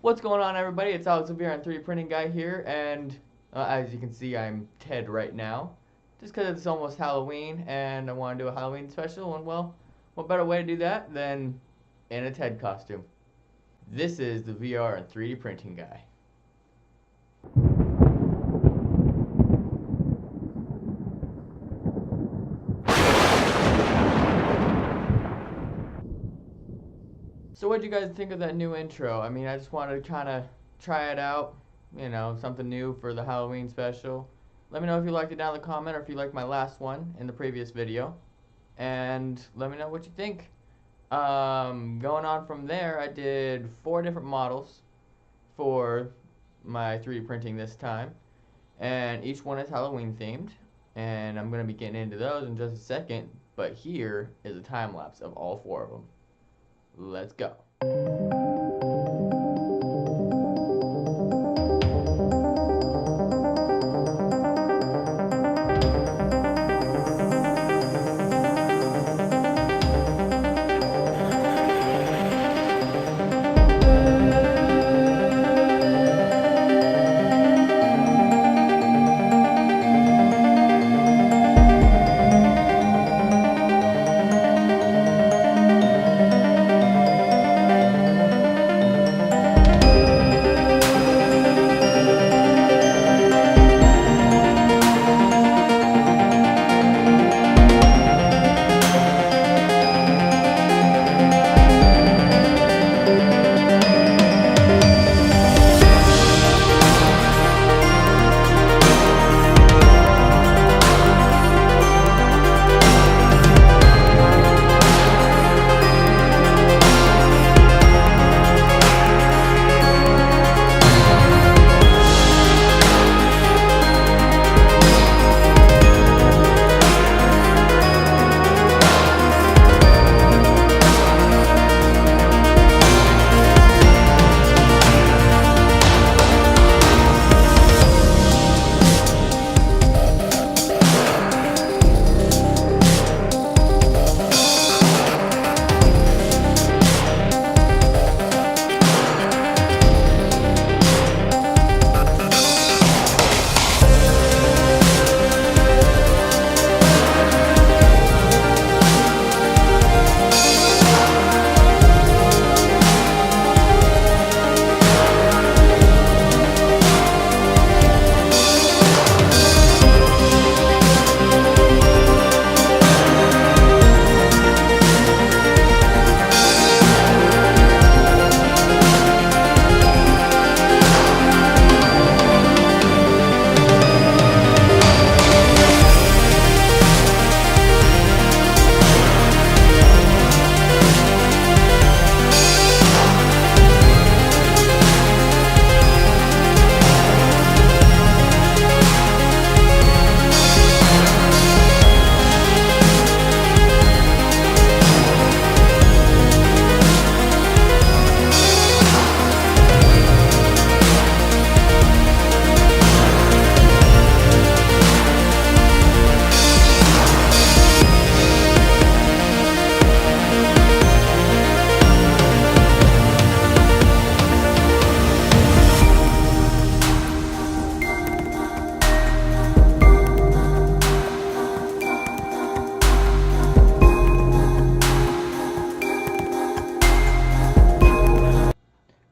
What's going on, everybody? It's Alex Severe on 3D Printing Guy here, and as you can see, I'm Ted right now. Just because it's almost Halloween, and I want to do a Halloween special, and well, what better way to do that than in a Ted costume? This is the VR and 3D Printing Guy. So what did you guys think of that new intro? I mean, I just wanted to kind of try it out, something new for the Halloween special. Let me know if you liked it down in the comment or if you liked my last one in the previous video. And let me know what you think. Going on from there, I did 4 different models for my 3D printing this time. And each one is Halloween themed. And I'm going to be getting into those in just a second. But here is a time lapse of all 4 of them. Let's go.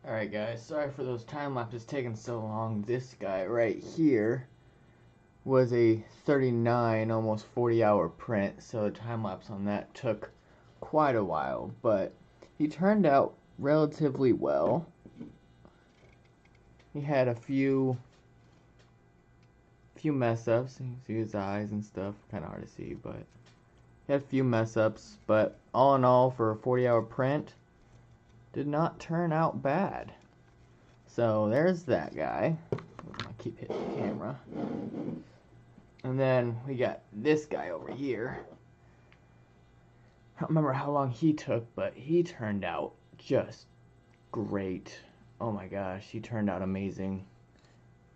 Alright guys, sorry for those time lapses taking so long. This guy right here was a 39, almost 40-hour print, so the time lapse on that took quite a while, but he turned out relatively well. He had a few mess ups. You can see his eyes and stuff, kind of hard to see, but he had a few mess ups, but all in all, for a 40-hour print, did not turn out bad. So there's that guy. I keep hitting the camera. And then we got this guy over here. I don't remember how long he took, but he turned out just great. Oh my gosh, he turned out amazing.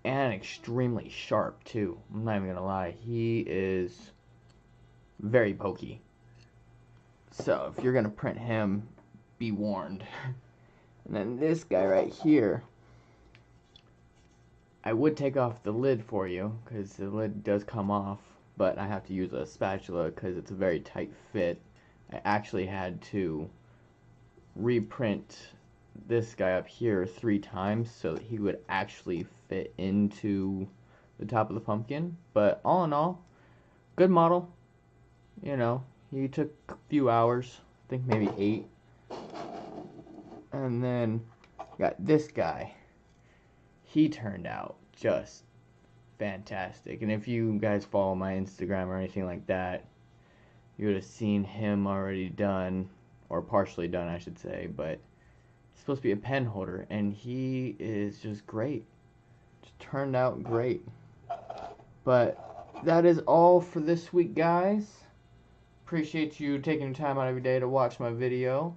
And extremely sharp too. I'm not even gonna lie, he is very pokey. So if you're gonna print him, be warned. And then this guy right here, I would take off the lid for you because the lid does come off, but I have to use a spatula because it's a very tight fit. I actually had to reprint this guy up here 3 times so that he would actually fit into the top of the pumpkin. But all in all, good model. You know, he took a few hours, I think maybe 8. And then got this guy. He turned out just fantastic. And if you guys follow my Instagram or anything like that, you would have seen him already done, or partially done I should say, but it's supposed to be a pen holder, and he is just great. Just turned out great. But that is all for this week, guys. Appreciate you taking time out of your day to watch my video.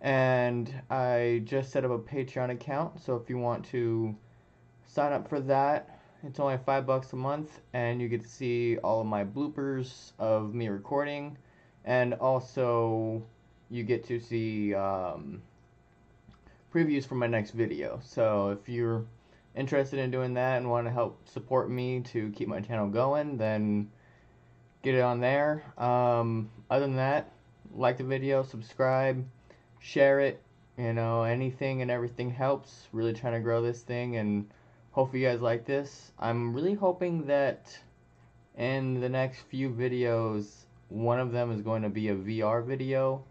And I just set up a Patreon account, so if you want to sign up for that, it's only $5 a month, and you get to see all of my bloopers of me recording, and also you get to see previews for my next video. So if you're interested in doing that and want to help support me to keep my channel going, then get it on there. Other than that, like the video, subscribe, share it. You know, anything and everything helps. Really trying to grow this thing, and hopefully you guys like this. I'm really hoping that in the next few videos, one of them is going to be a VR video.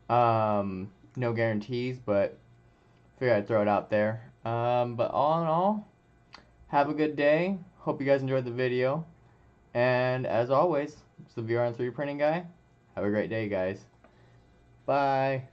No guarantees, but figure I'd throw it out there. But all in all, have a good day. Hope you guys enjoyed the video. And as always, it's the VR and 3D printing guy. Have a great day, guys. Bye.